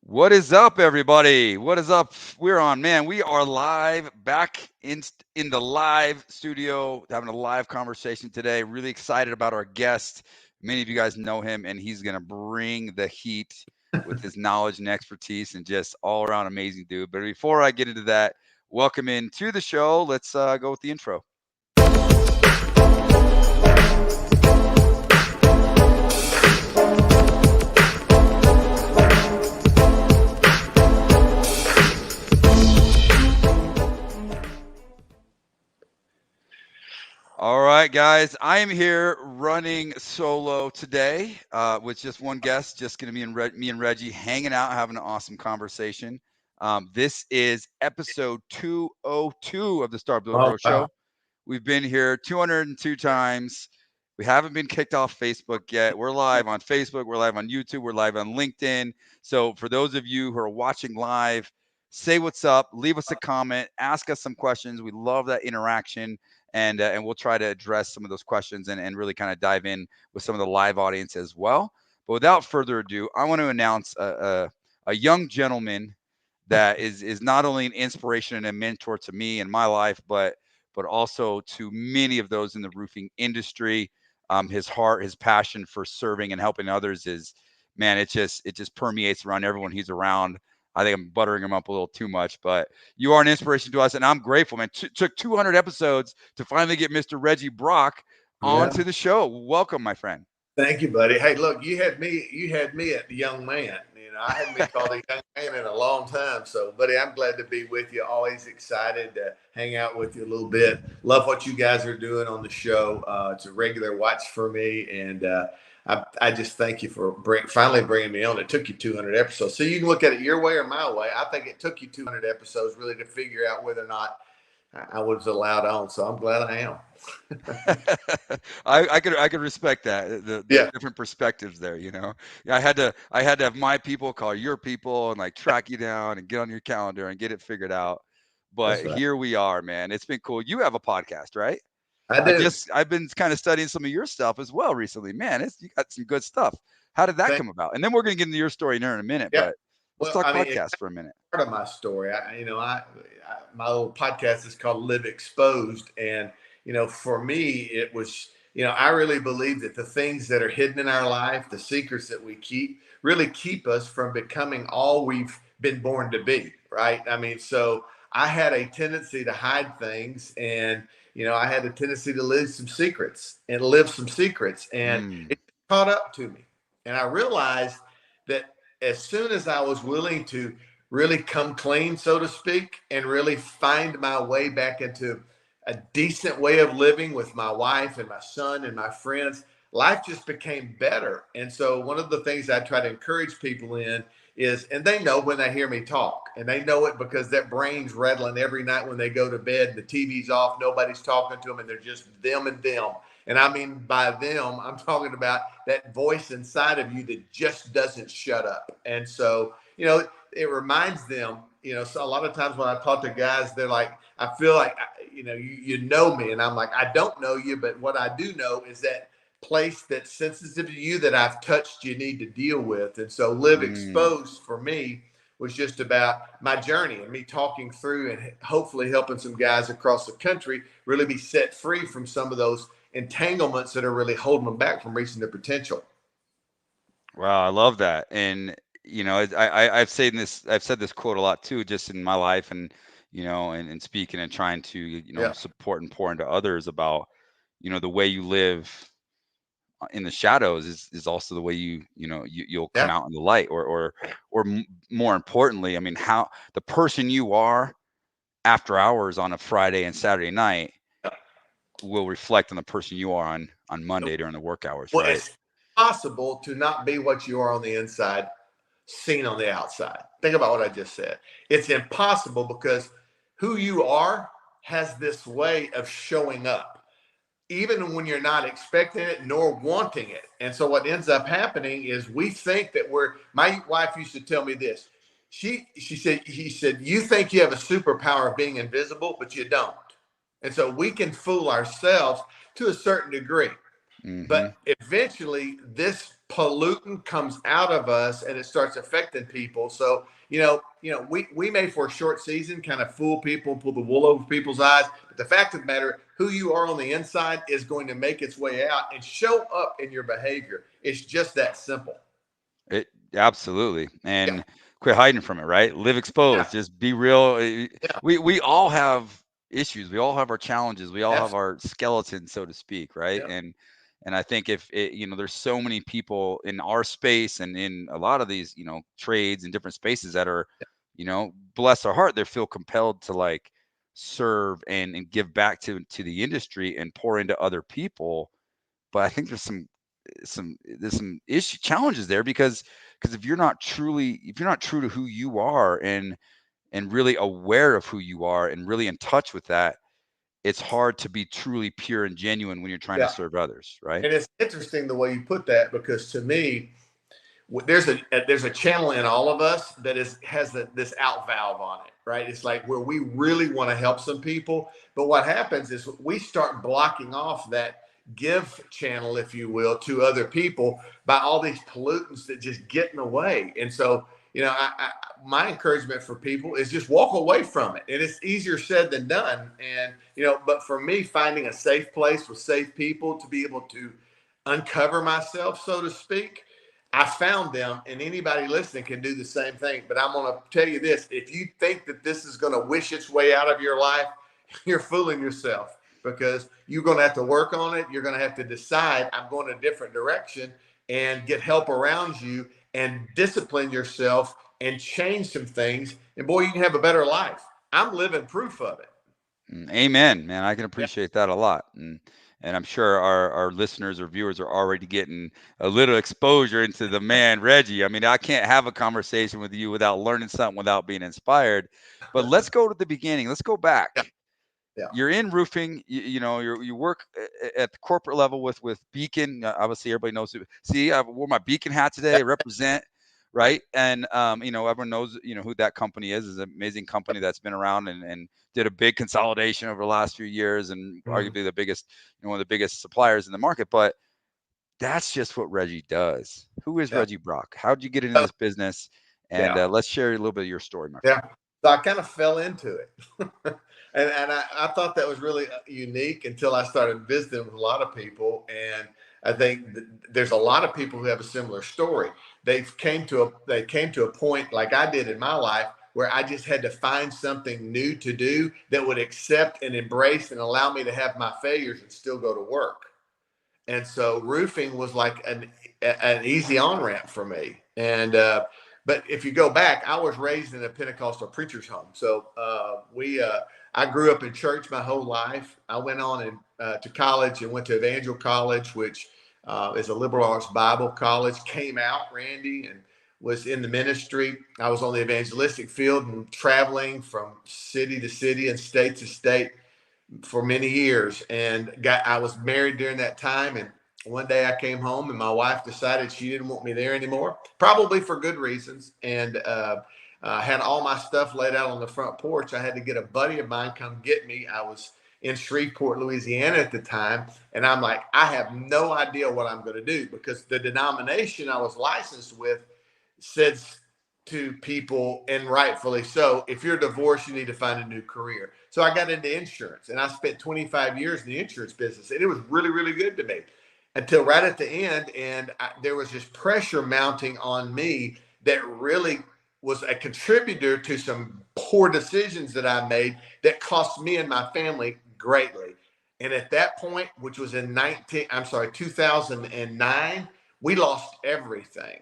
What is up, everybody? What is up? We're on, man. We are live back in the live studio, having a live conversation today. Really excited about our guest. Many of you guys know him, and he's gonna bring the heat with his knowledge and expertise, and just all around amazing dude. But before I get into that, welcome into the show. Let's go with the intro. All right, guys. I am here running solo today with just one guest. Just going to be me and Reggie hanging out, having an awesome conversation. This is episode 202 of the Star Bill Oh, Grow wow. Show. We've been here 202 times. We haven't been kicked off Facebook yet. We're live on Facebook. We're live on YouTube. We're live on LinkedIn. So for those of you who are watching live, say what's up. Leave us a comment. Ask us some questions. We love that interaction, and we'll try to address some of those questions and really kind of dive in with some of the live audience as well. But without further ado, I want to announce a young gentleman that is not only an inspiration and a mentor to me in my life, but also to many of those in the roofing industry. His heart, his passion for serving and helping others is, man, it just permeates around everyone he's around. I think I'm buttering him up a little too much, but you are an inspiration to us, and I'm grateful, man. Took 200 episodes to finally get Mr. Reggie Brock Yeah. onto the show. Welcome, my friend. Thank you, buddy. Hey, look, you had me at the young man. I hadn't been called a young man in a long time. So, buddy, I'm glad to be with you. Always excited to hang out with you a little bit. Love what you guys are doing on the show. It's a regular watch for me. And I just thank you for finally bringing me on. It took you 200 episodes. So you can look at it your way or my way. I think it took you 200 episodes really to figure out whether or not I was allowed on. So I'm glad I am. I could respect that the Yeah, different perspectives there. Yeah, I had to have my people call your people and like track you down and get on your calendar and get it figured out. that's But right. here we are, man. It's been cool. You have a podcast, right? I do. I've been kind of studying some of your stuff as well recently. Man, you got some good stuff. How did that Thank, come about? And then we're gonna get into your story in a minute, yeah. but let's Well, talk I mean, it's podcast for a minute. part of my story. My little podcast is called Live Exposed, and for me, it was, I really believe that the things that are hidden in our life, the secrets that we keep, really keep us from becoming all we've been born to be. Right? I mean, so I had a tendency to hide things, and I had a tendency to live some secrets, and Mm, it caught up to me, and I realized that as soon as I was willing to really come clean, so to speak, and really find my way back into a decent way of living with my wife and my son and my friends, life just became better. And so, one of the things I try to encourage people in is, and they know when they hear me talk, and they know it because that brain's rattling every night when they go to bed, the TV's off, nobody's talking to them, and they're just them and them. And I mean, by them, I'm talking about that voice inside of you that just doesn't shut up. And so, it reminds them, so a lot of times when I talk to guys, they're like, I feel like, you know me. And I'm like, I don't know you, but what I do know is that place that's sensitive to you that I've touched you need to deal with. And so Live mm. Exposed for me was just about my journey and me talking through and hopefully helping some guys across the country really be set free from some of those entanglements that are really holding them back from reaching their potential. Wow, I love that. And I've said this quote a lot too, just in my life, and and speaking and trying to Yeah. support and pour into others about the way you live in the shadows is also the way you'll come Yeah. out in the light, or more importantly, I mean, how the person you are after hours on a Friday and Saturday night will reflect on the person you are on Monday during the work hours, Well, right? it's possible to not be what you are on the inside, seen on the outside. Think about what I just said. It's impossible because who you are has this way of showing up, even when you're not expecting it nor wanting it. And so what ends up happening is we think that my wife used to tell me this. He said, you think you have a superpower of being invisible, but you don't. And so we can fool ourselves to a certain degree. Hmm. But eventually, this pollutant comes out of us and it starts affecting people. So, we may for a short season kind of fool people, pull the wool over people's eyes. But the fact of the matter, who you are on the inside is going to make its way out and show up in your behavior. It's just that simple. It absolutely, Yeah. and quit hiding from it, right? Live Yeah. exposed. Just be real. Yeah. We all have issues. We all have our challenges. We all have Absolutely. our skeletons, so to speak, right? Yeah. And I think if there's so many people in our space and in a lot of these, trades and different spaces that are, bless their heart, they feel compelled to like serve and give back to the industry and pour into other people. But I think there's some issue challenges there because if you're not true to who you are and really aware of who you are and really in touch with that, it's hard to be truly pure and genuine when you're trying to Yeah. serve others, right? And it's interesting the way you put that, because to me, there's a channel in all of us that has this out valve on it, right? It's like where we really want to help some people, but what happens is we start blocking off that give channel, if you will, to other people by all these pollutants that just get in the way. And so, my encouragement for people is just walk away from it. And it's easier said than done. And but for me, finding a safe place with safe people to be able to uncover myself, so to speak, I found them, and anybody listening can do the same thing. But I'm going to tell you this: if you think that this is going to wish its way out of your life, you're fooling yourself, because you're going to have to work on it. You're going to have to decide, I'm going a different direction, and get help around you and discipline yourself and change some things. And boy, you can have a better life. I'm living proof of it. Amen, man. I can Yeah. appreciate that a lot. And I'm sure our listeners or viewers are already getting a little exposure into the man, Reggie. I mean, I can't have a conversation with you without learning something, without being inspired. But let's go to the beginning. Let's go Yeah. back. Yeah. You're in roofing. You work at the corporate level with Beacon. Obviously, everybody knows. See, I wore my Beacon hat today. Represent, right? And everyone knows who that company is. It's an amazing company that's been around and did a big consolidation over the last few years, and Mhm. arguably the biggest, one of the biggest suppliers in the market. But that's just what Reggie does. Who is Yeah. Reggie Brock? How did you get into So, this business? And yeah. let's share a little bit of your story, my Yeah. friend. So I kind of fell into it. And I thought that was really unique until I started visiting with a lot of people. And I think there's a lot of people who have a similar story. They came to a point like I did in my life where I just had to find something new to do that would accept and embrace and allow me to have my failures and still go to work. And so roofing was like an easy on ramp for me. And but if you go back, I was raised in a Pentecostal preacher's home. So I grew up in church my whole life. I went on to college and went to Evangel College, which is a liberal arts Bible college. Came out, Randy, and was in the ministry. I was on the evangelistic field and traveling from city to city and state to state for many years, and I was married during that time. And one day I came home and my wife decided she didn't want me there anymore, probably for good reasons. And had all my stuff laid out on the front porch. I had to get a buddy of mine come get me. I was in Shreveport, Louisiana at the time, and I'm like, I have no idea what I'm going to do, because the denomination I was licensed with said to people, and rightfully so, if you're divorced, you need to find a new career. So I got into insurance, and I spent 25 years in the insurance business, and it was really, really good to me until right at the end. And there was this pressure mounting on me that really was a contributor to some poor decisions that I made that cost me and my family greatly. And at that point, which was in 2009, we lost everything.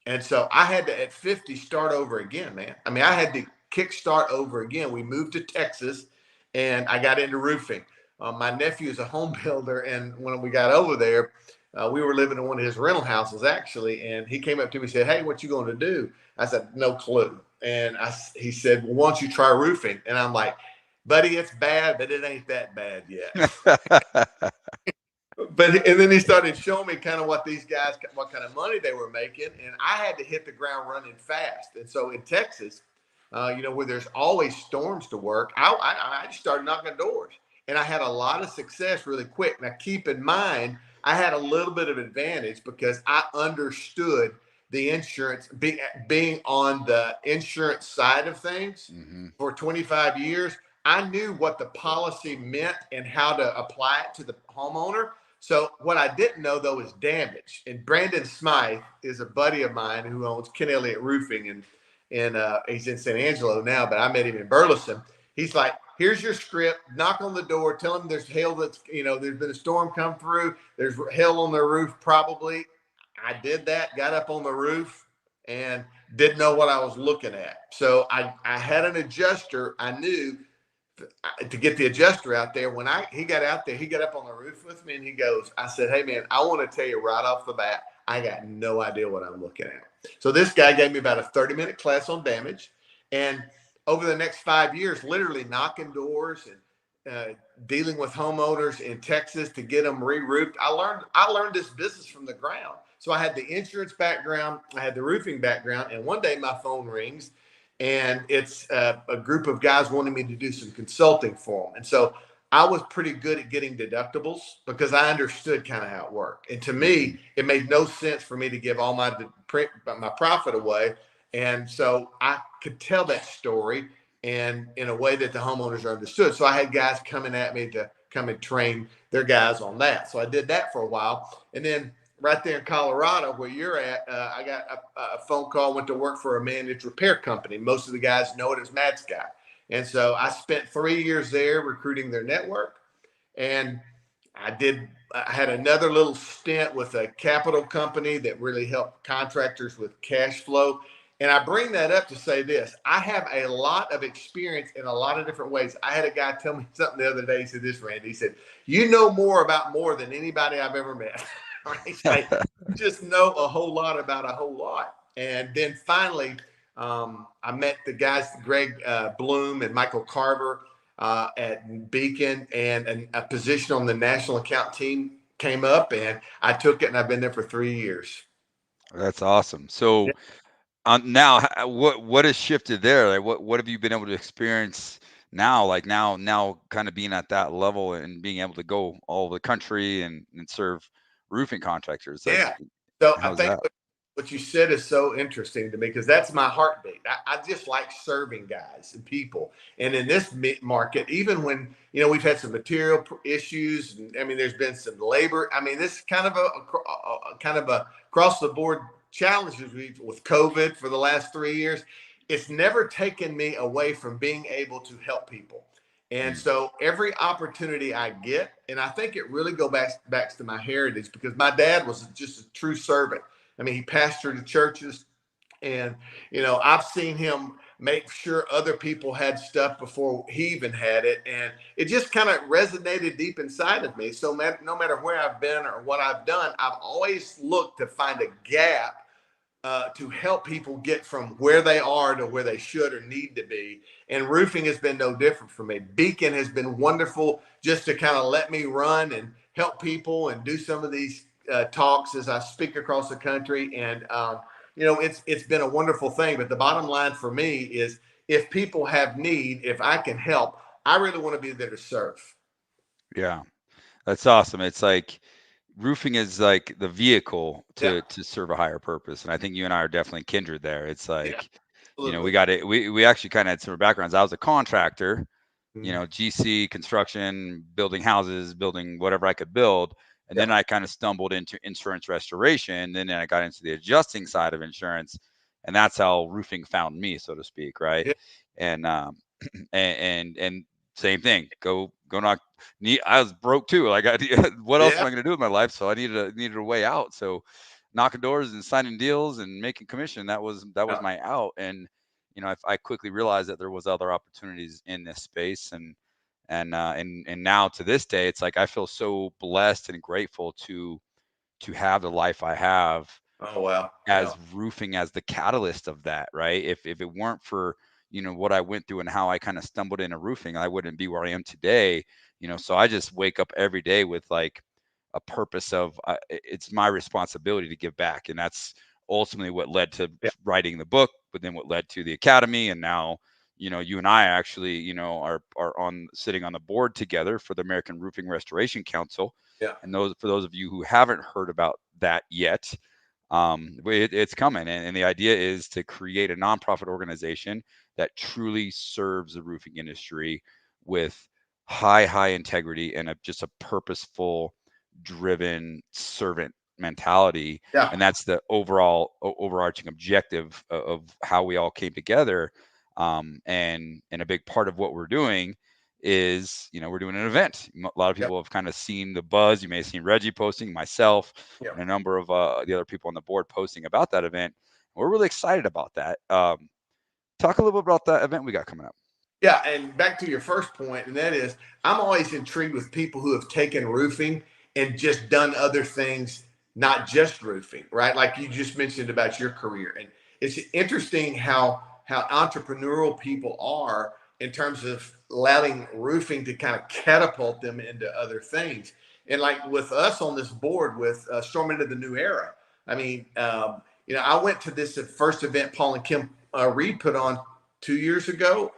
And so I had to, at 50, start over again, man. I mean, I had to kick start over again. We moved to Texas, and I got into roofing. My nephew is a home builder, and when we got over there, we were living in one of his rental houses, actually. And he came up to me and said, "Hey, what you going to do?" I said, "No clue." And he said, "Well, why don't you try roofing?" And I'm like, "Buddy, it's bad, but it ain't that bad yet." And then he started showing me kind of what these guys, what kind of money they were making, and I had to hit the ground running fast. And so in Texas, where there's always storms to work, I just started knocking doors, and I had a lot of success really quick. Now keep in mind, I had a little bit of advantage because I understood the insurance, being on the insurance side of things Hmm. for 25 years. I knew what the policy meant and how to apply it to the homeowner. So what I didn't know though is damage. And Brandon Smythe is a buddy of mine who owns Ken Elliott Roofing, and he's in San Angelo now, but I met him in Burleson. He's like, here's your script. Knock on the door. Tell them there's hail that's, there's been a storm come through. There's hail on their roof probably. I did that, got up on the roof, and didn't know what I was looking at. So I had an adjuster. I knew to get the adjuster out there. When he got out there, he got up on the roof with me and he goes, I said, hey man, I want to tell you right off the bat, I got no idea what I'm looking at. So this guy gave me about a 30-minute class on damage. And over the next 5 years, literally knocking doors and dealing with homeowners in Texas to get them re-roofed. I learned this business from the ground. So I had the insurance background, I had the roofing background, and one day my phone rings and it's a group of guys wanting me to do some consulting for them. And so I was pretty good at getting deductibles because I understood kind of how it worked. And to Hmm. me, it made no sense for me to give all my profit away. And so I could tell that story and in a way that the homeowners understood. So I had guys coming at me to come and train their guys on that. So I did that for a while. And then right there in Colorado, where you're at, I got a phone call, went to work for a managed repair company. Most of the guys know it as Mad Sky. And so I spent 3 years there recruiting their network. And I had another little stint with a capital company that really helped contractors with cash flow. And I bring that up to say this: I have a lot of experience in a lot of different ways. I had a guy tell me something the other day. He said, this, Randy, he said, you know more about more than anybody I've ever met. He's like, you just know a whole lot about a whole lot. And then finally, I met the guys, Greg Bloom and Michael Carver at Beacon, and a position on the national account team came up, and I took it, and I've been there for 3 years. That's awesome. So now, what has shifted there? Like, what have you been able to experience now? Like now, kind of being at that level and being able to go all over the country and serve roofing contractors. Like, Yeah. So I how's think that? what you said is so interesting to me because that's my heartbeat. I just like serving guys and people. And in this market, even when, we've had some material issues, and, I mean, there's been some labor. I mean, this is kind of a kind of a across the board challenges with COVID for the last 3 years. It's never taken me away from being able to help people. And Mm, so every opportunity I get, and I think it really goes back to my heritage because my dad was just a true servant. I mean, he pastored the churches, and I've seen him make sure other people had stuff before he even had it, and it just kind of resonated deep inside of me. So no matter where I've been or what I've done, I've always looked to find a gap to help people get from where they are to where they should or need to be. And roofing has been no different for me. Beacon has been wonderful just to kind of let me run and help people and do some of these talks as I speak across the country. And it's been a wonderful thing. But the bottom line for me is, if people have need, if I can help, I really want to be there to serve. yeah, that's awesome. It's like roofing is like the vehicle Yeah, to serve a higher purpose, and I think you and I are definitely kindred there. It's yeah, like, we absolutely. got it. We actually kind of had similar backgrounds. I was a contractor, Mhm. GC construction, building houses, building whatever I could build. And Yeah, then I kind of stumbled into insurance restoration. Then I got into the adjusting side of insurance, and that's how roofing found me, so to speak, right? yeah, And and same thing. Go knock. I was broke too. Like, what else am yeah. I going to do with my life? So I needed a way out. So knocking doors and signing deals and making commission, that was Yeah. my out. And I quickly realized that there was other opportunities in this space, and now to this day, it's like I feel so blessed and grateful to have the life I have, Oh wow. Yeah. as roofing as the catalyst of that, right? If it weren't for what I went through and how I kind of stumbled into roofing, I wouldn't be where I am today. So I just wake up every day with like a purpose of, it's my responsibility to give back, and that's ultimately what led to Yeah. writing the book, but then what led to the academy, and now you and I actually, are on sitting on the board together for the American Roofing Restoration Council. Yeah. And for those of you who haven't heard about that yet, it's coming. And the idea is to create a nonprofit organization that truly serves the roofing industry with high integrity and just a purposeful, driven servant mentality. Yeah. And that's the overall overarching objective of how we all came together. And a big part of what we're doing is, we're doing an event. A lot of Yep. people have kind of seen the buzz. You may have seen Reggie posting, myself, Yep. and a number of the other people on the board posting about that event. We're really excited about that. Talk a little bit about that event we got coming up. Yeah, and back to your first point, and that is, I'm always intrigued with people who have taken roofing and just done other things, not just roofing, right? Like you just mentioned about your career, and it's interesting how entrepreneurial people are in terms of allowing roofing to kind of catapult them into other things. And like with us on this board with Storm into the New Era, I mean, I went to this first event Paul and Kim Reed put on 2 years ago,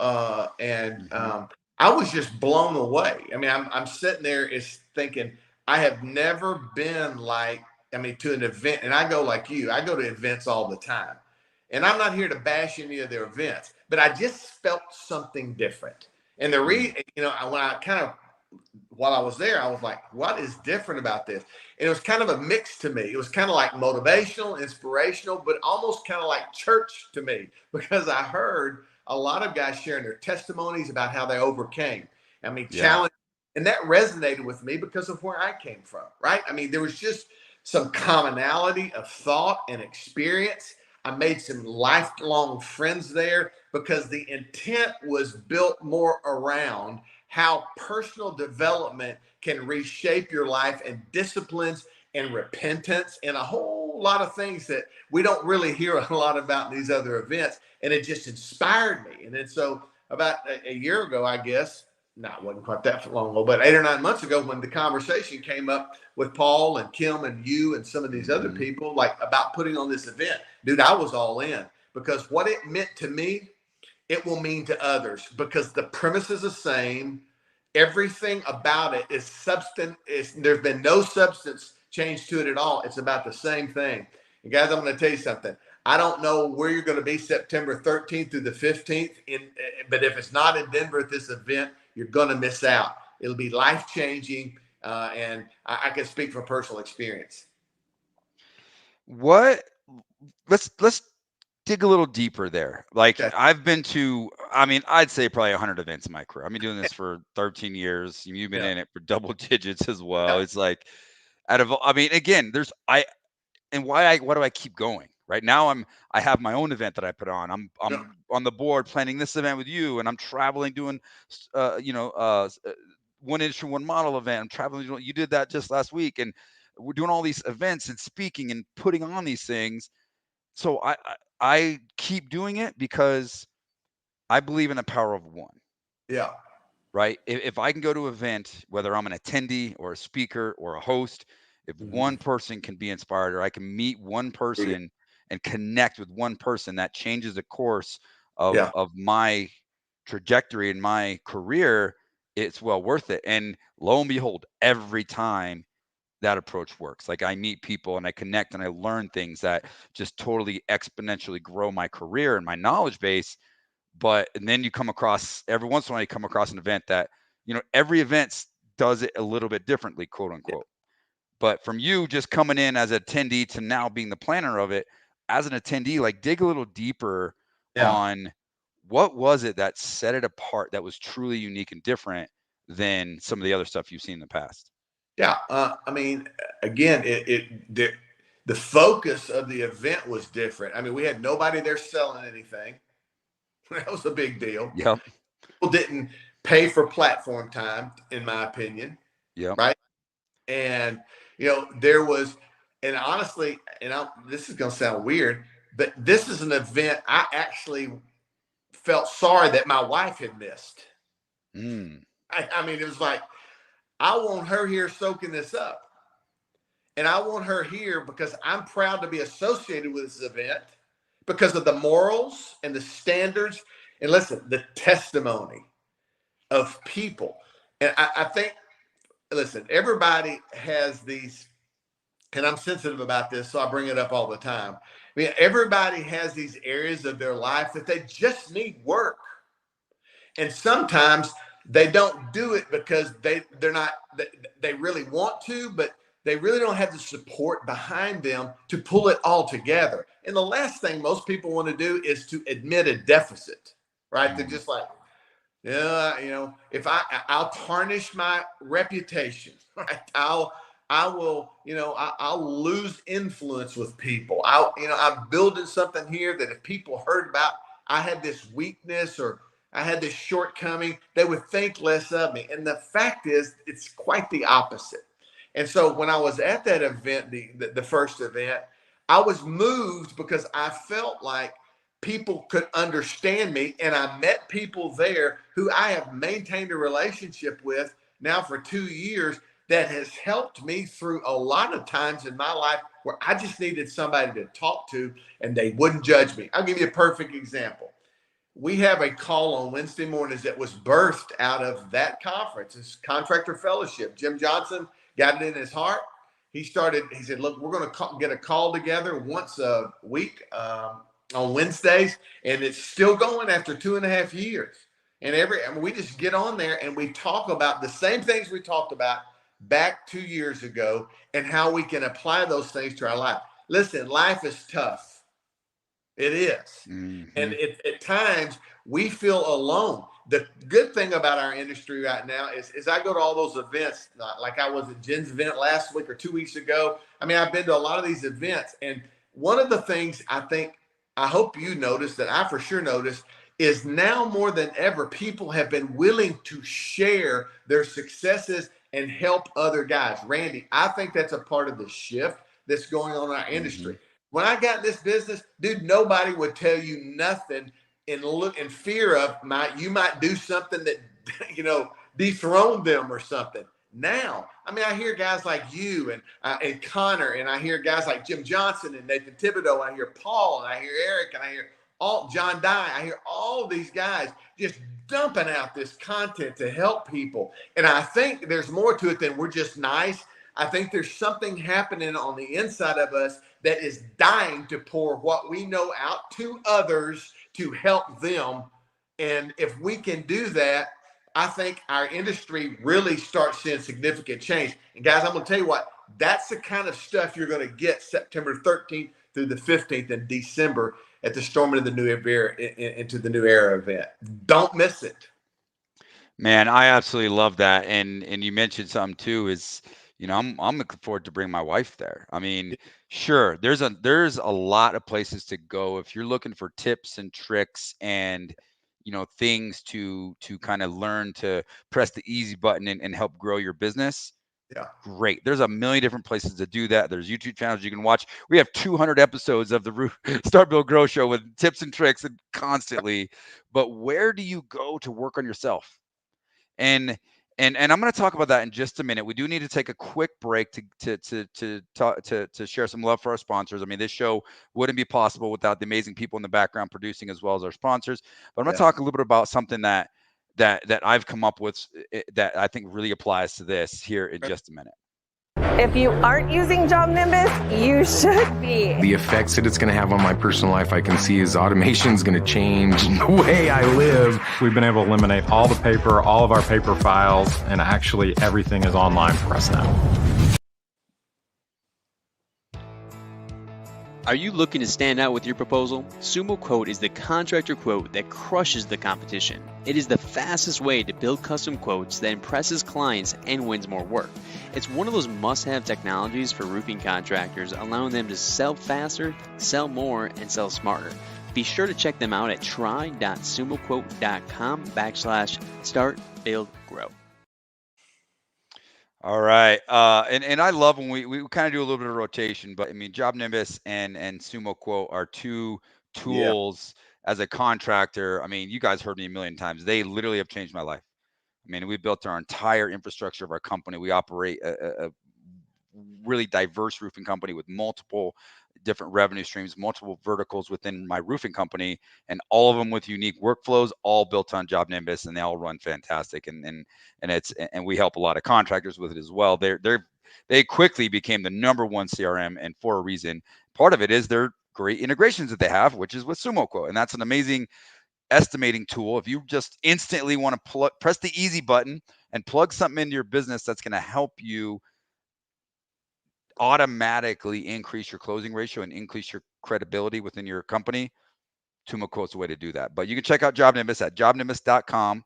and Hmm. I was just blown away. I mean, I'm sitting there is thinking I have never been to an event, and I go like you. I go to events all the time, and I'm not here to bash any of their events, but I just felt something different. And when I kind of while I was there, I was like, what is different about this? And it was kind of a mix to me. It was kind of like motivational, inspirational, but almost kind of like church to me, because I heard a lot of guys sharing their testimonies about how they overcame. I mean, Yeah. challenge. And that resonated with me because of where I came from, right? I mean, there was just some commonality of thought and experience. I made some lifelong friends there because the intent was built more around how personal development can reshape your life, and disciplines and repentance and a whole lot of things that we don't really hear a lot about in these other events. And it just inspired me. And then so about a year ago, I guess, no, it wasn't quite that long ago, but 8 or 9 months ago, when the conversation came up with Paul and Kim and you and some of these other Hmm. people, like about putting on this event, dude, I was all in, because what it meant to me, it will mean to others, because the premise is the same. Everything about it is substance. There's been no substance change to it at all. It's about the same thing. And guys, I'm going to tell you something. I don't know where you're going to be September 13th through the 15th, but if it's not in Denver at this event, you're going to miss out. It'll be life changing, and I can speak from personal experience. What? Let's dig a little deeper there. Like, Okay. I've been to, I mean, I'd say probably 100 events in my career. I've been doing this for 13 years. You've been Yeah. in it for double digits as well. Yeah. It's like, I mean, again, and why do I keep going? Right now, I have my own event that I put on. Yeah. I'm on the board planning this event with you, and I'm traveling doing, one industry, one model event. I'm traveling. You did that just last week, and we're doing all these events and speaking and putting on these things. So I keep doing it because I believe in the power of one. Yeah. Right? If I can go to an event, whether I'm an attendee or a speaker or a host, if Mhm. one person can be inspired, or I can meet one person and connect with one person, that changes the course Yeah. of my trajectory in my career, it's well worth it. And lo and behold, every time that approach works. Like, I meet people and I connect and I learn things that just totally exponentially grow my career and my knowledge base. But and then you come across, every once in a while, you come across an event that, every event does it a little bit differently, quote Yeah. unquote. But from you just coming in as an attendee to now being the planner of it, as an attendee, like, dig a little deeper Yeah. on what was it that set it apart, that was truly unique and different than some of the other stuff you've seen in the past. Yeah, I mean, again, the focus of the event was different. I mean, we had nobody there selling anything. That was a big deal. Yep. People didn't pay for platform time, in my opinion, Yep. right? And there was, and honestly, this is going to sound weird, but this is an event I actually felt sorry that my wife had missed. Mm. I mean, it was like, I want her here soaking this up. And I want her here because I'm proud to be associated with this event, because of the morals and the standards. And listen, the testimony of people. And I think, listen, everybody has these, and I'm sensitive about this, so I bring it up all the time. I mean, everybody has these areas of their life that they just need work. And sometimes they don't do it because they're not they really want to, but they really don't have the support behind them to pull it all together. And the last thing most people want to do is to admit a deficit, right? They're Mm. just like, yeah, if I'll tarnish my reputation, right? I will, I'll lose influence with people. I'm building something here that if people heard about, I had this weakness or I had this shortcoming, they would think less of me. And the fact is, it's quite the opposite. And so when I was at that event, the first event, I was moved because I felt like people could understand me. And I met people there who I have maintained a relationship with now for 2 years that has helped me through a lot of times in my life where I just needed somebody to talk to and they wouldn't judge me. I'll give you a perfect example. We have a call on Wednesday mornings that was birthed out of that conference. It's Contractor Fellowship. Jim Johnson got it in his heart. He said, look, we're going to get a call together once a week on Wednesdays, and it's still going after 2.5 years. And we just get on there and we talk about the same things we talked about back 2 years ago and how we can apply those things to our life. Listen, life is tough. It is. And Hmm. at times we feel alone. The good thing about our industry right now is I go to all those events, like I was at Jen's event last week or 2 weeks ago. I mean, I've been to a lot of these events. And one of the things I hope you noticed that I for sure noticed is now more than ever, people have been willing to share their successes and help other guys. Randy, I think that's a part of the shift that's going on in our Hmm. industry. When I got in this business, dude, nobody would tell you nothing in fear of you might do something that dethrone them or something. Now, I mean, I hear guys like you and Connor, and I hear guys like Jim Johnson and Nathan Thibodeau. I hear Paul, and I hear Eric, and I hear all John Dye. I hear all these guys just dumping out this content to help people. And I think there's more to it than we're just nice. I think there's something happening on the inside of us that is dying to pour what we know out to others to help them. And if we can do that, I think our industry really starts seeing significant change. And guys, I'm going to tell you what, that's the kind of stuff you're going to get September 13th through the 15th in December at the Storming of the New Era into the New Era event. Don't miss it. Man, I absolutely love that. And you mentioned something too is, I'm looking forward to bring my wife there. I mean, sure, there's a lot of places to go if you're looking for tips and tricks and things to kind of learn to press the easy button and help grow your business. Yeah. Great. There's a million different places to do that. There's YouTube channels you can watch. We have 200 episodes of the Start Build Grow Show with tips and tricks and constantly. But where do you go to work on yourself? And and I'm going to talk about that in just a minute. We do need to take a quick break to share some love for our sponsors. I mean, this show wouldn't be possible without the amazing people in the background producing as well as our sponsors. But I'm going to Yeah. talk a little bit about something that I've come up with that I think really applies to this here in just a minute. If you aren't using Job Nimbus, you should be. The effects that it's going to have on my personal life, I can see is automation is going to change the way I live. We've been able to eliminate all the paper, all of our paper files, and actually everything is online for us now. Are you looking to stand out with your proposal? Sumo Quote is the contractor quote that crushes the competition. It is the fastest way to build custom quotes that impresses clients and wins more work. It's one of those must-have technologies for roofing contractors, allowing them to sell faster, sell more, and sell smarter. Be sure to check them out at try.sumoquote.com/start-build-grow. All right. And I love when we kind of do a little bit of rotation, but I mean, Job Nimbus and Sumo Quote are two Yeah. tools as a contractor. I mean, you guys heard me a million times. They literally have changed my life. I mean, we built our entire infrastructure of our company. We operate a really diverse roofing company with multiple different revenue streams, multiple verticals within my roofing company, and all of them with unique workflows, all built on Job Nimbus, and they all run fantastic. And we help a lot of contractors with it as well. They quickly became the #1 CRM, and for a reason. Part of it is their great integrations that they have, which is with SumoQuote, and that's an amazing estimating tool. If you just instantly want to press the easy button and plug something into your business that's going to help you automatically increase your closing ratio and increase your credibility within your company, SumoQuote's the way to do that. But you can check out Job Nimbus at jobnimbus.com.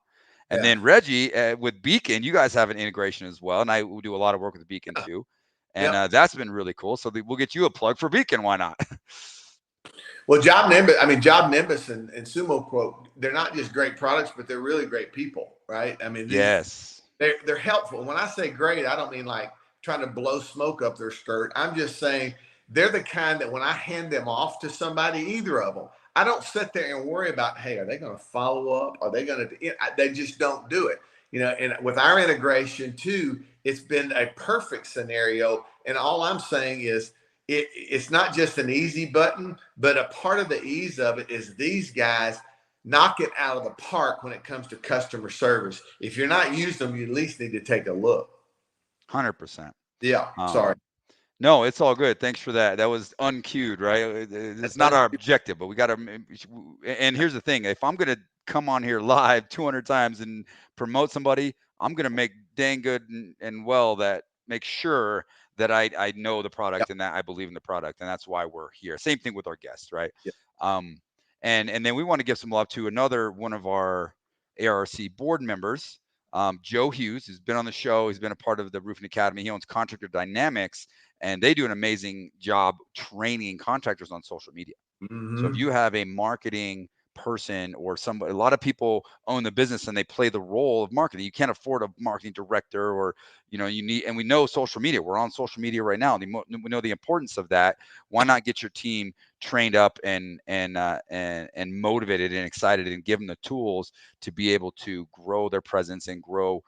And then Reggie, with Beacon, you guys have an integration as well, and I will do a lot of work with Beacon too, and that's been really cool. So we'll get you a plug for Beacon. Why not? Well, Job Nimbus and SumoQuote, they're not just great products, but they're really great people, right? I mean, yes, they're helpful. When I say great, I don't mean like trying to blow smoke up their skirt. I'm just saying they're the kind that when I hand them off to somebody, either of them, I don't sit there and worry about, hey, are they going to follow up? Are they going to? They just don't do it, And with our integration too, it's been a perfect scenario. And all I'm saying is, it's not just an easy button, but a part of the ease of it is these guys knock it out of the park when it comes to customer service. If you're not using them, you at least need to take a look. 100%. Yeah. Sorry. No, it's all good. Thanks for that. That was uncued, right? It's not our objective, but we got to. And here's the thing: if I'm going to come on here live 200 times and promote somebody, I'm going to make dang good and well that make sure that I know the product and that I believe in the product, and that's why we're here. Same thing with our guests, right? And then we want to give some love to another one of our ARC board members. Joe Hughes, who's been on the show. He's been a part of the Roofing Academy. He owns Contractor Dynamics, and they do an amazing job training contractors on social media. So if you have a marketing person or somebody, a lot of people own the business and they play the role of marketing. You can't afford a marketing director, or you need, and we know social media. We're on social media right now. We know the importance of that. Why not get your team trained up and motivated and excited, and give them the tools to be able to grow their presence and grow,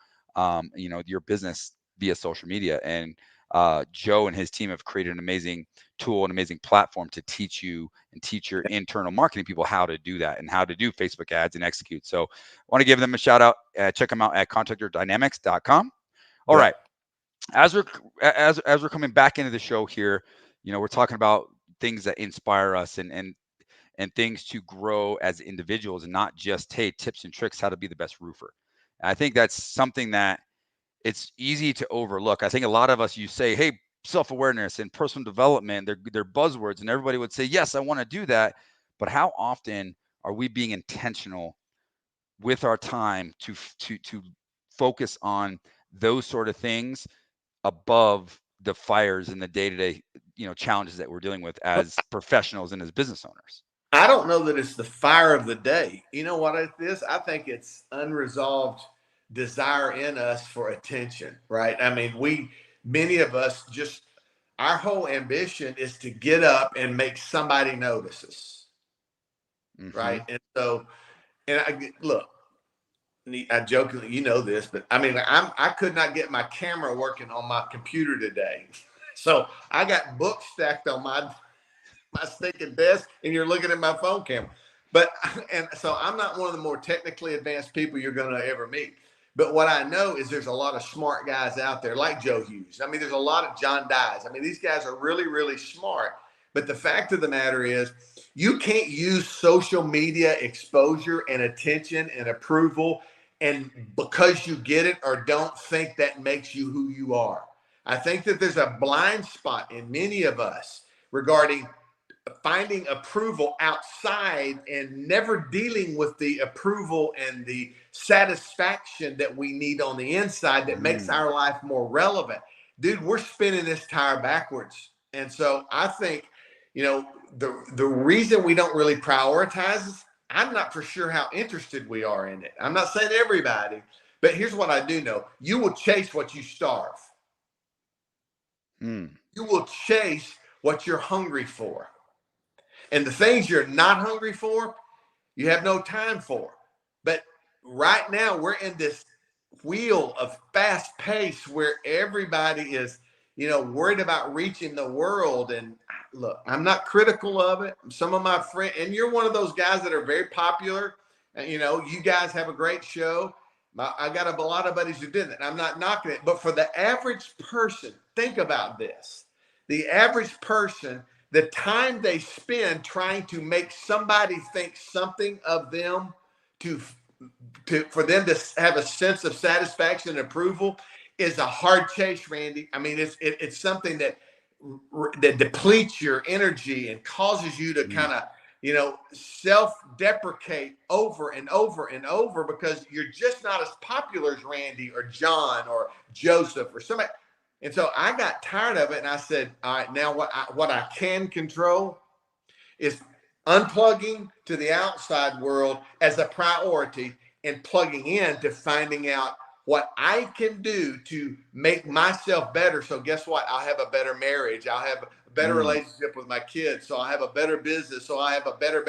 your business via social media. And Joe and his team have created an amazing tool, an amazing platform to teach you and teach your internal marketing people how to do that and how to do Facebook ads and execute. So I want to give them a shout out. Check them out at contractordynamics.com. All right. As we're coming back into the show here, we're talking about things that inspire us and things to grow as individuals, and not just, hey, tips and tricks how to be the best roofer. And I think that's something that it's easy to overlook. I think a lot of us, you say, hey, self-awareness and personal development, they're buzzwords, and everybody would say, yes, I want to do that. But how often are we being intentional with our time to focus on those sort of things above the fires and the day-to-day, challenges that we're dealing with as professionals and as business owners? I don't know that it's the fire of the day. You know what it is? I think it's unresolved desire in us for attention, right? I mean, many of us, just our whole ambition is to get up and make somebody notice us, right? And so, look, I jokingly, this, but I mean, I could not get my camera working on my computer today, so I got books stacked on my stinking desk, and you're looking at my phone camera. And so I'm not one of the more technically advanced people you're going to ever meet. But what I know is there's a lot of smart guys out there like Joe Hughes. I mean, there's a lot of John Dyes. I mean, these guys are really, really smart. But the fact of the matter is, you can't use social media exposure and attention and approval, and because you get it or don't think that makes you who you are. I think that there's a blind spot in many of us regarding finding approval outside and never dealing with the approval and the satisfaction that we need on the inside that makes our life more relevant. Dude, we're spinning this tire backwards. And so I think, the reason we don't really prioritize is I'm not for sure how interested we are in it. I'm not saying everybody, but here's what I do know. You will chase what you starve. You will chase what you're hungry for. And the things you're not hungry for, you have no time for. But right now, we're in this wheel of fast pace where everybody is, worried about reaching the world. And look, I'm not critical of it. Some of my friends, and you're one of those guys that are very popular. And, you know, you guys have a great show. I got a lot of buddies who did it. I'm not knocking it. But for the average person, think about this. The average person, the time they spend trying to make somebody think something of them for them to have a sense of satisfaction and approval is a hard chase, Randy. I mean, it's something that depletes your energy and causes you to kind of, you know, self-deprecate over and over and over because you're just not as popular as Randy or John or Joseph or somebody. And so I got tired of it, and I said, all right, now what I can control is unplugging to the outside world as a priority and plugging in to finding out what I can do to make myself better. So guess what? I'll have a better marriage. I'll have a better relationship with my kids. So I'll have a better business. So I have a better.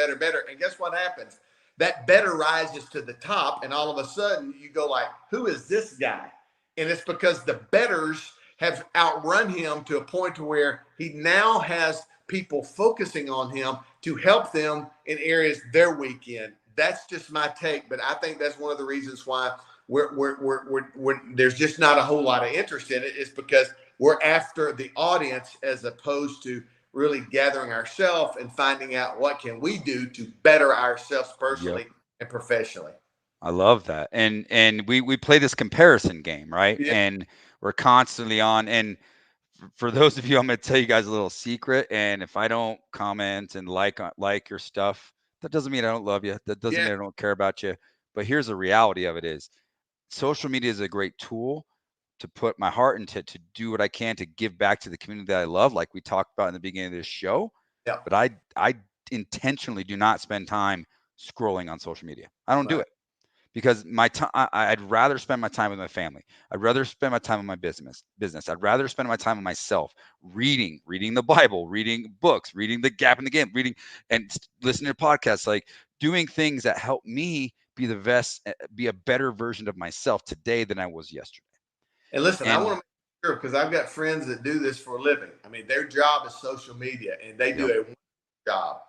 And guess what happens? That better rises to the top. And all of a sudden you go like, who is this guy? And it's because the betters have outrun him to a point to where he now has people focusing on him to help them in areas they're weak in. That's just my take. But I think that's one of the reasons why there's just not a whole lot of interest in it, is because we're after the audience as opposed to really gathering ourselves and finding out what can we do to better ourselves personally and professionally. I love that. And we play this comparison game, right? Yeah. And we're constantly on. And for those of you, I'm going to tell you guys a little secret. And if I don't comment and like your stuff, that doesn't mean I don't love you. That doesn't mean I don't care about you. But here's the reality of it is social media is a great tool to put my heart into, to do what I can to give back to the community that I love, like we talked about in the beginning of this show. Yeah. But I intentionally do not spend time scrolling on social media. I don't do it because my time, I'd rather spend my time with my family. I'd rather spend my time on my business. I'd rather spend my time on myself, reading the Bible, reading books, reading The Gap in the Game, reading and listening to podcasts, like doing things that help me be the best, be a better version of myself today than I was yesterday. And listen, I want to make sure, because I've got friends that do this for a living. I mean, their job is social media, and they do a wonderful job.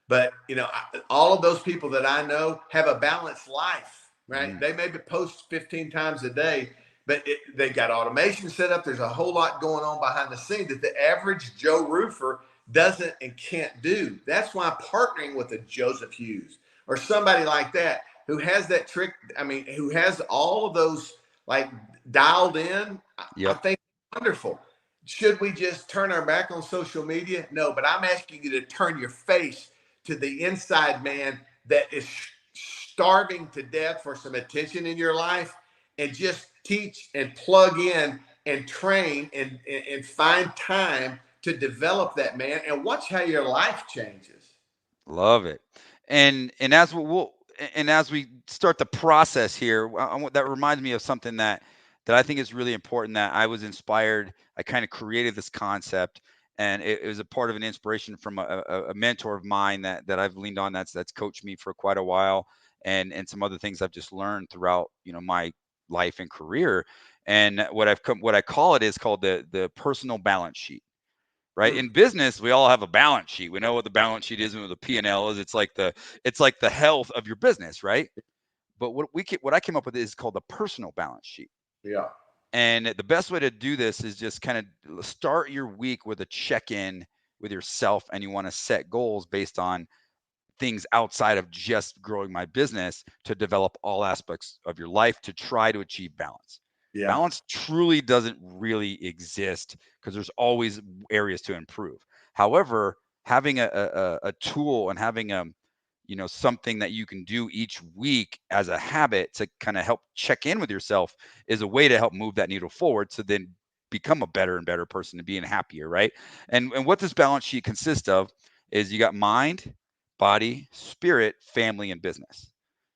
But, you know, all of those people that I know have a balanced life, right? They maybe post 15 times a day, but they got automation set up. There's a whole lot going on behind the scenes that the average Joe roofer doesn't and can't do. That's why partnering with a Joseph Hughes or somebody like that who has that trick, I mean, who has all of those like dialed in, I think wonderful. Should we just turn our back on social media? No, but I'm asking you to turn your face to the inside man that is starving to death for some attention in your life, and just teach and plug in and train and find time to develop that man and watch how your life changes. Love it. And as we start the process here, that reminds me of something that I think is really important, that I was inspired. I kind of created this concept, and it was a part of an inspiration from a mentor of mine that I've leaned on, that's coached me for quite a while, and some other things I've just learned throughout, you know, my life and career. And what I call it is called the personal balance sheet. Right. In business, we all have a balance sheet. We know what the balance sheet is and what the P&L is. It's like the health of your business, right? But what I came up with is called the personal balance sheet. Yeah. And the best way to do this is just kind of start your week with a check-in with yourself, and you want to set goals based on things outside of just growing my business to develop all aspects of your life to try to achieve balance. Yeah. Balance truly doesn't really exist because there's always areas to improve. However, having a tool and having something that you can do each week as a habit to kind of help check in with yourself is a way to help move that needle forward, so then become a better and better person and being happier, right? And what this balance sheet consists of is you got mind, body, spirit, family, and business.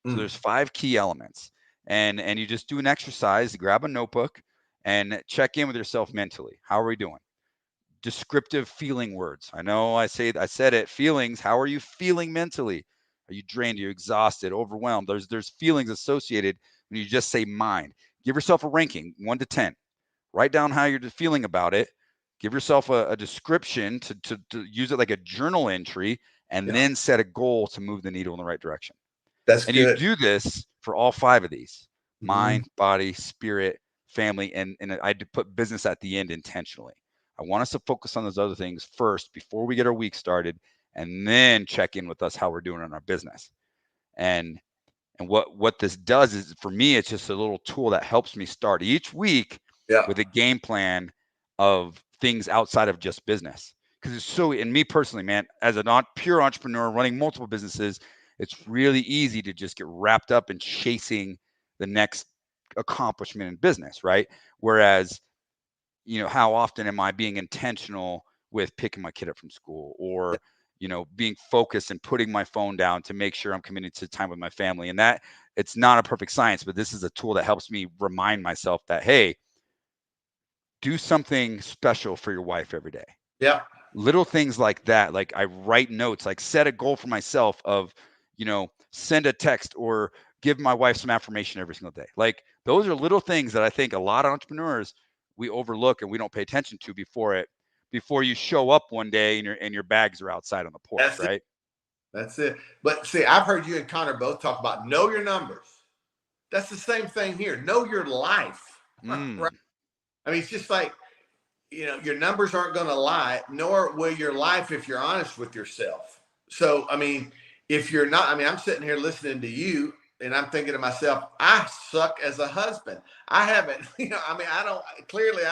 So there's 5 key elements. And you just do an exercise, grab a notebook and check in with yourself mentally. How are we doing? Descriptive feeling words. I know I said it, feelings. How are you feeling mentally? Are you drained? Are you exhausted, overwhelmed? There's feelings associated when you just say mind. Give yourself a ranking, 1 to 10. Write down how you're feeling about it. give yourself a description to use it like a journal entry, and Yeah. then set a goal to move the needle in the right direction. That's And you good. do this for all 5 of these: Mhm. mind, body, spirit, family, and I put business at the end intentionally. I want us to focus on those other things first before we get our week started, and then check in with us how we're doing in our business. And what this does is, for me, it's just a little tool that helps me start each week Yeah. with a game plan of things outside of just business. Because it's so, and me personally, man, as a pure entrepreneur running multiple businesses, it's really easy to just get wrapped up in chasing the next accomplishment in business, right? Whereas, how often am I being intentional with picking my kid up from school, or, being focused and putting my phone down to make sure I'm committed to time with my family? And that, it's not a perfect science, but this is a tool that helps me remind myself that, hey, do something special for your wife every day. Yeah. Little things like that. Like, I write notes, like set a goal for myself of, send a text or give my wife some affirmation every single day. Like, those are little things that I think a lot of entrepreneurs, we overlook and we don't pay attention to before you show up one day and your bags are outside on the porch, That's it. right? That's it. But see, I've heard you and Connor both talk about know your numbers. That's the same thing here. Know your life. Right? I mean, it's just like, your numbers aren't going to lie, nor will your life if you're honest with yourself. So, I mean, if you're not, I mean, I'm sitting here listening to you and I'm thinking to myself, I suck as a husband. I haven't, I mean, I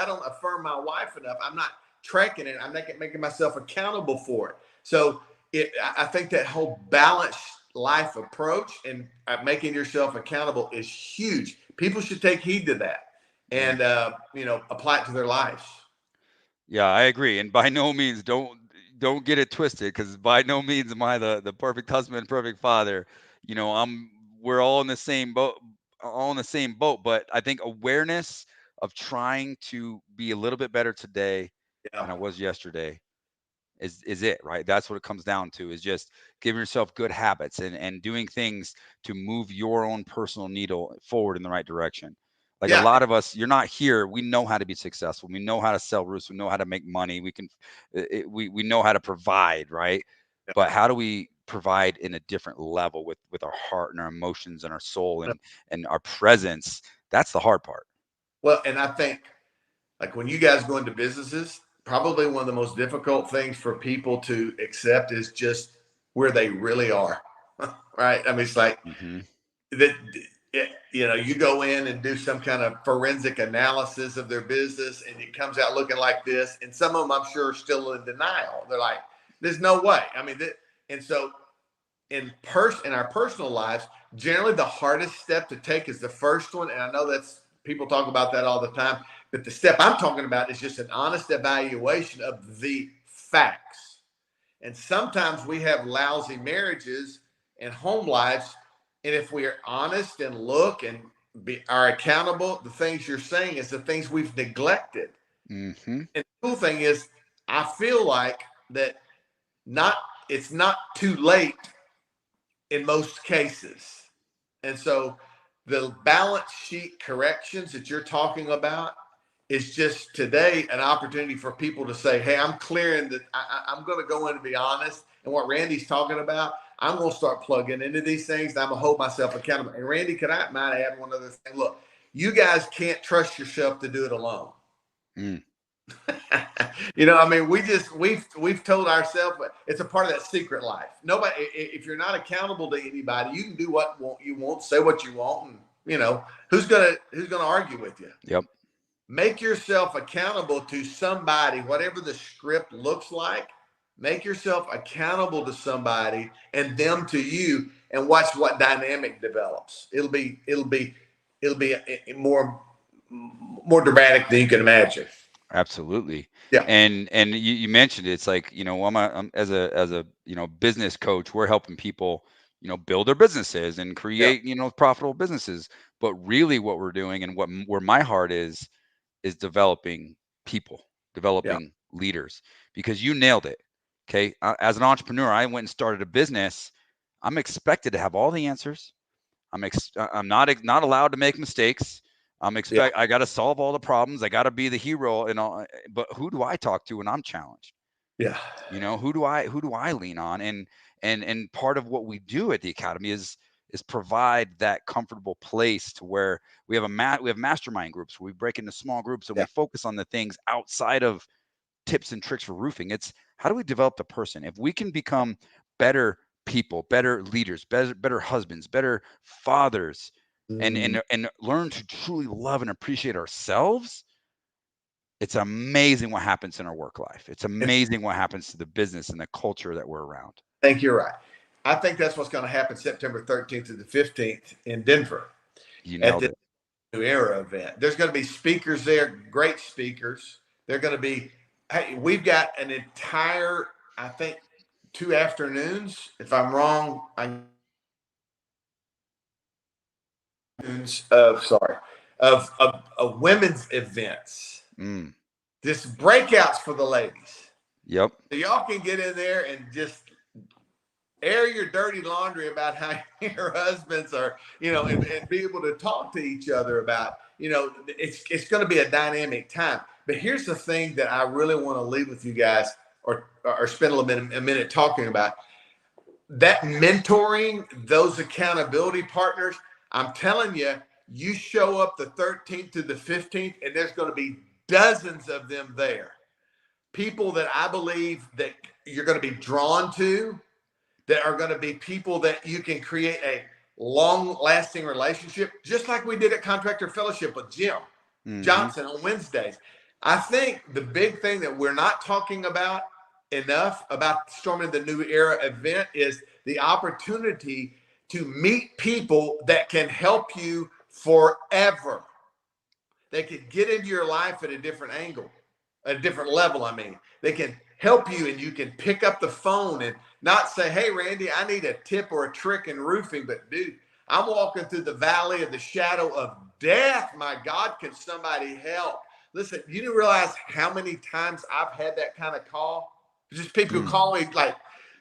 don't affirm my wife enough. I'm not tracking it. I'm not making myself accountable for it. So I think that whole balanced life approach and making yourself accountable is huge. People should take heed to that and, apply it to their lives. Yeah, I agree. And by no means, don't get it twisted, because by no means am I the perfect husband, perfect father. We're all in the same boat, but I think awareness of trying to be a little bit better today Yeah. than I was yesterday is it, right? That's what it comes down to, is just giving yourself good habits and doing things to move your own personal needle forward in the right direction. Like, a Yeah. lot of us, you're not here. We know how to be successful. We know how to sell roofs. We know how to make money. We know how to provide, right? But how do we provide in a different level with our heart and our emotions and our soul and our presence? That's the hard part. Well, and I think like when you guys go into businesses, probably one of the most difficult things for people to accept is just where they really are. Right. I mean, it's like Hmm. that, you go in and do some kind of forensic analysis of their business and it comes out looking like this. And some of them, I'm sure, are still in denial. They're like, there's no way. I mean, and so in our personal lives, generally the hardest step to take is the first one. And I know that's people talk about that all the time, but the step I'm talking about is just an honest evaluation of the facts. And sometimes we have lousy marriages and home lives. And if we are honest and look and are accountable, the things you're saying is the things we've neglected. Hmm. And the cool thing is, I feel like that not it's not too late in most cases. And so the balance sheet corrections that you're talking about is just today an opportunity for people to say, hey, I'm clearing that. I'm going to go in and be honest. And what Randy's talking about, I'm going to start plugging into these things. And I'm going to hold myself accountable. And Randy, could I might add one other thing? Look, you guys can't trust yourself to do it alone. Mm. I mean, we've told ourselves, but it's a part of that secret life. Nobody, if you're not accountable to anybody, you can do what you want, say what you want, and who's gonna argue with you? Yep. Make yourself accountable to somebody, whatever the script looks like. Make yourself accountable to somebody, and them to you, and watch what dynamic develops. It'll be more dramatic than you can imagine. Absolutely. Yeah. And you mentioned it. It's like, I'm as a business coach, we're helping people, build their businesses and Yeah. create, profitable businesses. But really what we're doing, and where my heart is developing people, Yeah. developing leaders, because you nailed it. Okay. As an entrepreneur, I went and started a business. I'm expected to have all the answers. I'm not allowed to make mistakes. Yeah. I got to solve all the problems. I got to be the hero and all. But who do I talk to when I'm challenged? Yeah. Who do I lean on? And part of what we do at the academy is provide that comfortable place to where we have we have mastermind groups where we break into small groups and Yeah. we focus on the things outside of tips and tricks for roofing. It's how do we develop the person? If we can become better people, better leaders, better husbands, better fathers, Mm. and learn to truly love and appreciate ourselves, it's amazing what happens in our work life. It's amazing what happens to the business and the culture that we're around. I think you're right. I think that's what's going to happen September 13th to the 15th in Denver You at nailed this it. New Era event. There's going to be speakers there, great speakers. They're going to be, hey, we've got an entire, I think, 2 afternoons. If I'm wrong, of women's events. Mm, Just breakouts for the ladies. yep. So y'all can get in there and just air your dirty laundry about how your husbands are, and be able to talk to each other about, it's going to be a dynamic time. But here's the thing that I really want to leave with you guys, or spend a minute talking about that mentoring, those accountability partners. I'm telling you, you show up the 13th to the 15th, and there's going to be dozens of them there. People that I believe that you're going to be drawn to, that are going to be people that you can create a long-lasting relationship, just like we did at Contractor Fellowship with Jim Johnson on Wednesdays. I think the big thing that we're not talking about enough about Storming the New Era event is the opportunity to meet people that can help you forever. They can get into your life at a different angle, at a different level. I mean, they can help you, and you can pick up the phone and not say, hey, Randy, I need a tip or a trick in roofing, but dude, I'm walking through the valley of the shadow of death. My God, can somebody help? Listen, you didn't realize how many times I've had that kind of call. Just people who call me like,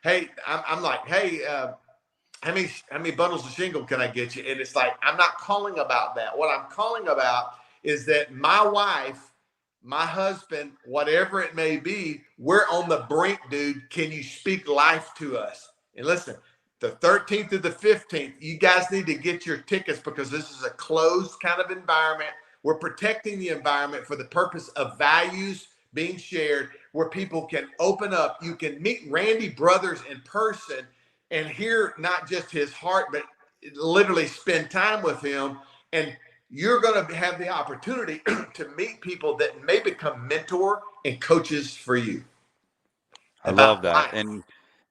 hey, I'm like, hey, how many bundles of shingle can I get you? And it's like, I'm not calling about that. What I'm calling about is that my wife, my husband, whatever it may be, we're on the brink, dude. Can you speak life to us? And listen, the 13th to the 15th, you guys need to get your tickets, because this is a closed kind of environment. We're protecting the environment for the purpose of values being shared, where people can open up. You can meet Randy Brothers in person and hear not just his heart, but literally spend time with him. And you're going to have the opportunity to meet people that may become mentor and coaches for you. I love About that. life.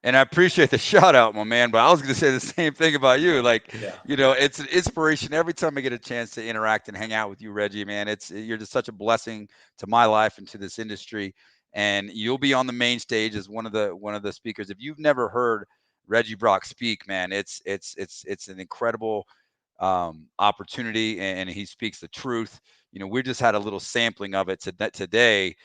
And I appreciate the shout out, my man. But I was going to say the same thing about you. Like, Yeah. it's an inspiration every time I get a chance to interact and hang out with you, Reggie, man. You're just such a blessing to my life and to this industry. And you'll be on the main stage as one of the speakers. If you've never heard Reggie Brock speak, man, it's an incredible opportunity, and he speaks the truth. We just had a little sampling of it today.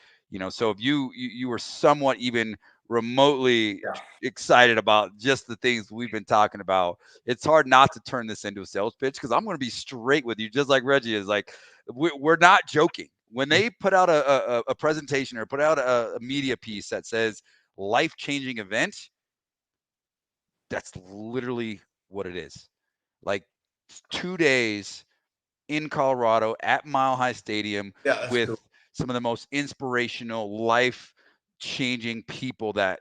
So if you were somewhat even remotely Yeah. excited about just the things we've been talking about, it's hard not to turn this into a sales pitch, because I'm going to be straight with you, just like Reggie is. Like, we're not joking. When they put out a presentation or put out a media piece that says life-changing event, that's literally what it is. Like, 2 days in Colorado at Mile High Stadium Yeah, that's with cool. some of the most inspirational, life changing people that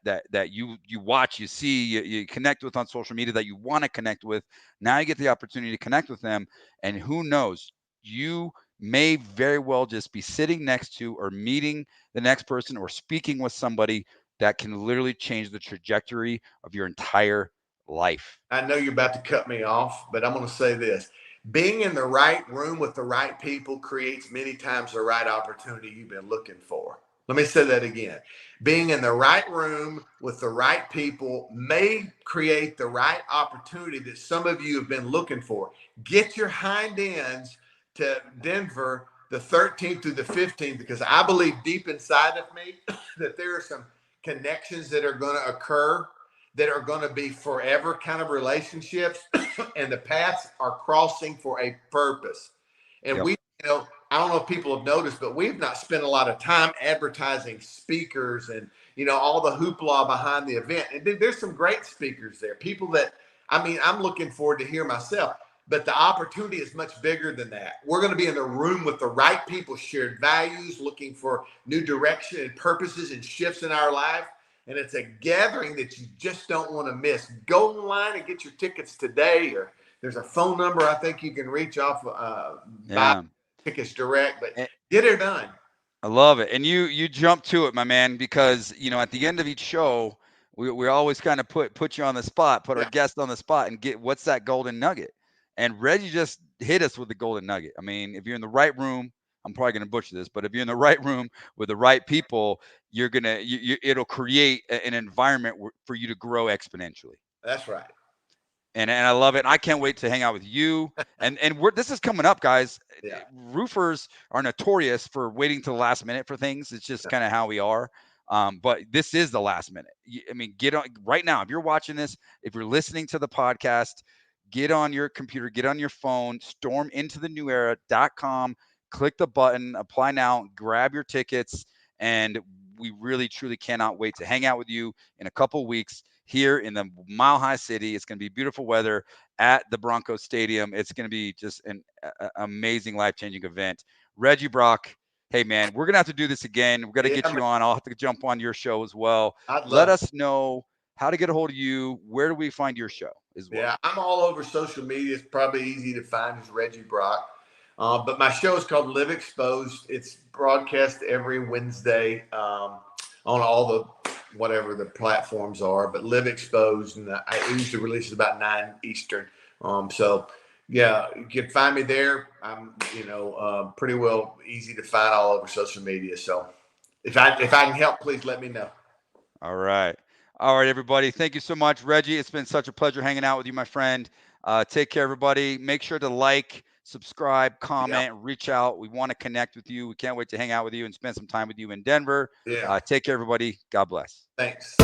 you watch, you see, you connect with on social media, that you want to connect with. Now you get the opportunity to connect with them, and who knows, you may very well just be sitting next to or meeting the next person or speaking with somebody that can literally change the trajectory of your entire life. I know you're about to cut me off, but I'm going to say this. Being in the right room with the right people creates many times the right opportunity you've been looking for. Let me say that again. Being in the right room with the right people may create the right opportunity that some of you have been looking for. Get your hind ends to Denver the 13th through the 15th, because I believe deep inside of me that there are some connections that are going to occur that are going to be forever kind of relationships, and the paths are crossing for a purpose. And Yep. we I don't know if people have noticed, but we've not spent a lot of time advertising speakers and, all the hoopla behind the event. And there's some great speakers there, people that, I'm looking forward to hear myself, but the opportunity is much bigger than that. We're going to be in the room with the right people, shared values, looking for new direction and purposes and shifts in our life. And it's a gathering that you just don't want to miss. Go online and get your tickets today, or there's a phone number I think you can reach off buy tickets direct, but get it done. I love it. And you jump to it, my man, because at the end of each show, we always kind of put you on the spot, put our guest on the spot, and get what's that golden nugget. And Reggie just hit us with the golden nugget. I mean, if you're in the right room, I'm probably going to butcher this, but if you're in the right room with the right people, you're gonna it'll create an environment for you to grow exponentially. That's right. And I love it. And I can't wait to hang out with you. And this is coming up, guys. Yeah. Roofers are notorious for waiting to the last minute for things. It's just kind of how we are. But this is the last minute. Get on right now. If you're watching this, if you're listening to the podcast, get on your computer, get on your phone, storm into the newera.com, click the button, apply now, grab your tickets. And we really, truly cannot wait to hang out with you in a couple weeks here in the Mile High City. It's going to be beautiful weather at the Broncos Stadium. It's going to be just an amazing, life-changing event. Reggie Brock, hey, man, we're going to have to do this again. We're going to get you on. I'll have to jump on your show as well. Let us know how to get a hold of you. Where do we find your show as well? Yeah, I'm all over social media. It's probably easy to find as Reggie Brock. But my show is called Live Exposed. It's broadcast every Wednesday on all the whatever the platforms are, but Live Exposed, and I usually release it about 9 Eastern. So yeah, you can find me there. I'm pretty well easy to find all over social media. So if I can help, please let me know. All right, everybody. Thank you so much, Reggie. It's been such a pleasure hanging out with you, my friend. Take care, everybody. Make sure to like, subscribe, comment, reach out. We want to connect with you. We can't wait to hang out with you and spend some time with you in Denver. Yeah. Take care, everybody. God bless. Thanks.